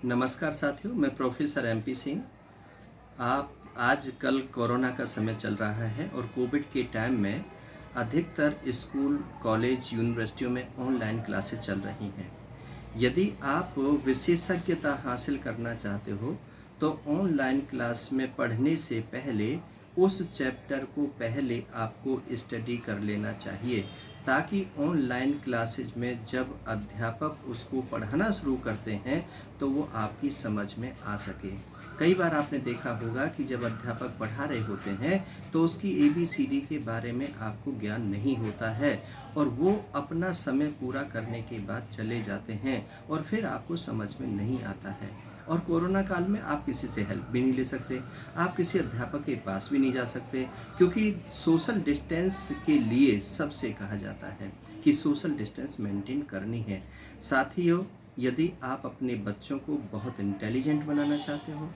नमस्कार साथियों, मैं प्रोफेसर एमपी सिंह। आप आजकल कोरोना का समय चल रहा है और कोविड के टाइम में अधिकतर स्कूल, कॉलेज, यूनिवर्सिटियों में ऑनलाइन क्लासेस चल रही हैं। यदि आप विशेषज्ञता हासिल करना चाहते हो तो ऑनलाइन क्लास में पढ़ने से पहले उस चैप्टर को पहले आपको स्टडी कर लेना चाहिए, ताकि ऑनलाइन क्लासेज में जब अध्यापक उसको पढ़ाना शुरू करते हैं तो वो आपकी समझ में आ सके। कई बार आपने देखा होगा कि जब अध्यापक पढ़ा रहे होते हैं तो उसकी ABCD के बारे में आपको ज्ञान नहीं होता है और वो अपना समय पूरा करने के बाद चले जाते हैं और फिर आपको समझ में नहीं आता है। और कोरोना काल में आप किसी से हेल्प भी नहीं ले सकते, आप किसी अध्यापक के पास भी नहीं जा सकते, क्योंकि सोशल डिस्टेंस के लिए सबसे कहा जाता है कि सोशल डिस्टेंस मेंटेन करनी है। साथियों, यदि आप अपने बच्चों को बहुत इंटेलिजेंट बनाना चाहते हो,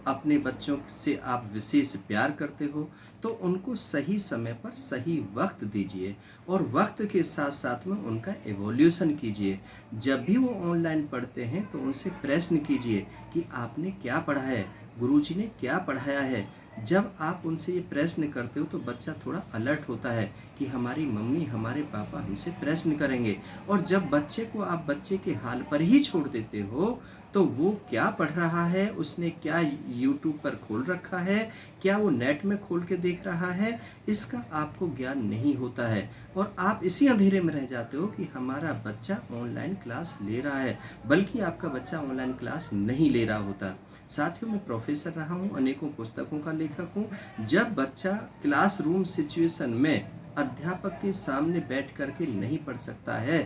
अपने बच्चों से आप विशेष प्यार करते हो, तो उनको सही समय पर सही वक्त दीजिए और वक्त के साथ साथ में उनका एवोल्यूशन कीजिए। जब भी वो ऑनलाइन पढ़ते हैं तो उनसे प्रश्न कीजिए कि आपने क्या पढ़ा है, गुरुजी ने क्या पढ़ाया है। जब आप उनसे ये प्रश्न करते हो तो बच्चा थोड़ा अलर्ट होता है कि हमारी मम्मी, हमारे पापा हमसे प्रश्न करेंगे। और जब बच्चे को आप बच्चे के हाल पर ही छोड़ देते हो तो वो क्या पढ़ रहा है, उसने क्या यूट्यूब पर खोल रखा है, क्या वो नेट में खोल के देख रहा है, इसका आपको ज्ञान नहीं होता है और आप इसी अंधेरे में रह जाते हो कि हमारा बच्चा ऑनलाइन क्लास ले रहा है, बल्कि आपका बच्चा ऑनलाइन क्लास नहीं ले रहा होता। साथियों, मैं प्रोफेसर रहा हूँ, अनेकों पुस्तकों का लेखक हूँ। जब बच्चा क्लासरूम सिचुएशन में अध्यापक के सामने बैठ करके नहीं पढ़ सकता है,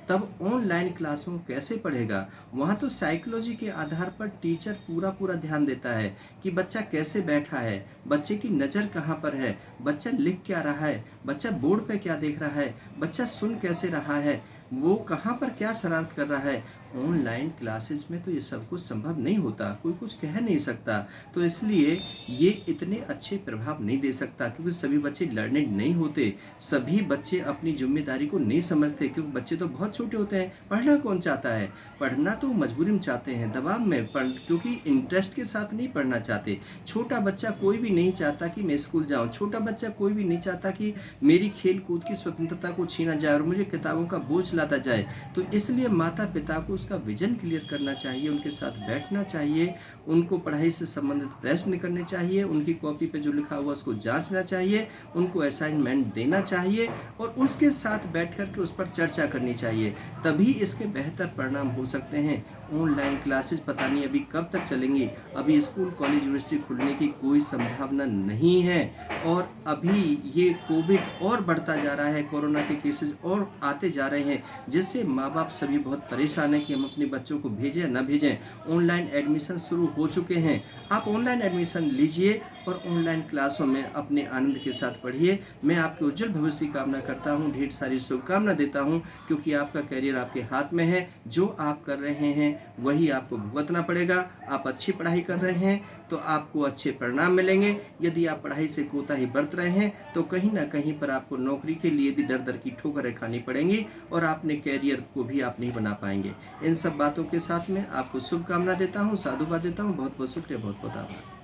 तब ऑनलाइन क्लास में कैसे पढ़ेगा। वहाँ तो साइकोलॉजी के आधार पर टीचर पूरा ध्यान देता है कि बच्चा कैसे बैठा है, बच्चे की नज़र कहाँ पर है, बच्चा लिख क्या रहा है, बच्चा बोर्ड पे क्या देख रहा है, बच्चा सुन कैसे रहा है, वो कहाँ पर क्या शरारत कर रहा है। ऑनलाइन क्लासेस में तो ये सब कुछ संभव नहीं होता, कोई कुछ कह नहीं सकता, तो इसलिए ये इतने अच्छे प्रभाव नहीं दे सकता, क्योंकि सभी बच्चे लर्नेड नहीं होते, सभी बच्चे अपनी जिम्मेदारी को नहीं समझते, क्योंकि बच्चे तो बहुत छोटे होते हैं। पढ़ना कौन चाहता है, पढ़ना तो मजबूरी में चाहते हैं, दबाव में क्योंकि इंटरेस्ट के साथ नहीं पढ़ना चाहते। छोटा बच्चा कोई भी नहीं चाहता कि मैं स्कूल जाऊँ, छोटा बच्चा कोई भी नहीं चाहता कि मेरी खेल कूद की स्वतंत्रता को छीना जाए और मुझे किताबों का बोझ लाता जाए। तो इसलिए माता पिता को उसका विजन क्लियर करना चाहिए, उनके साथ बैठना चाहिए, उनको पढ़ाई से संबंधित प्रश्न करने चाहिए, उनकी कॉपी पे जो लिखा हुआ उसको जांचना चाहिए, उनको असाइनमेंट देना चाहिए और उसके साथ बैठ कर के उस पर चर्चा करनी चाहिए। तभी इसके बेहतर परिणाम हो सकते हैं। ऑनलाइन क्लासेस पता नहीं अभी कब तक चलेंगी, अभी स्कूल, कॉलेज, यूनिवर्सिटी खुलने की कोई संभावना नहीं है और अभी ये कोविड और बढ़ता जा रहा है, कोरोना के केसेस और आते जा रहे हैं, जिससे माँ बाप सभी बहुत परेशान हैं कि हम अपने बच्चों को भेजें या ना भेजें। ऑनलाइन एडमिशन शुरू हो चुके हैं, आप ऑनलाइन एडमिशन लीजिए और ऑनलाइन क्लासों में अपने आनंद के साथ पढ़िए। मैं आपके उज्जवल भविष्य की कामना करता हूँ, ढेर सारी शुभकामना देता हूँ, क्योंकि आपका करियर आपके हाथ में है। जो आप कर रहे हैं वही आपको भुगतना पड़ेगा। आप अच्छी पढ़ाई कर रहे हैं तो आपको अच्छे परिणाम मिलेंगे। यदि आप पढ़ाई से कोताही बरत रहे हैं तो कहीं ना कहीं पर आपको नौकरी के लिए भी दर दर की ठोकरें खानी पड़ेंगी और अपने कैरियर को भी आप नहीं बना पाएंगे। इन सब बातों के साथ में आपको शुभकामना देता हूँ, साधुवाद देता हूँ। बहुत बहुत शुक्रिया, बहुत बहुत आभार।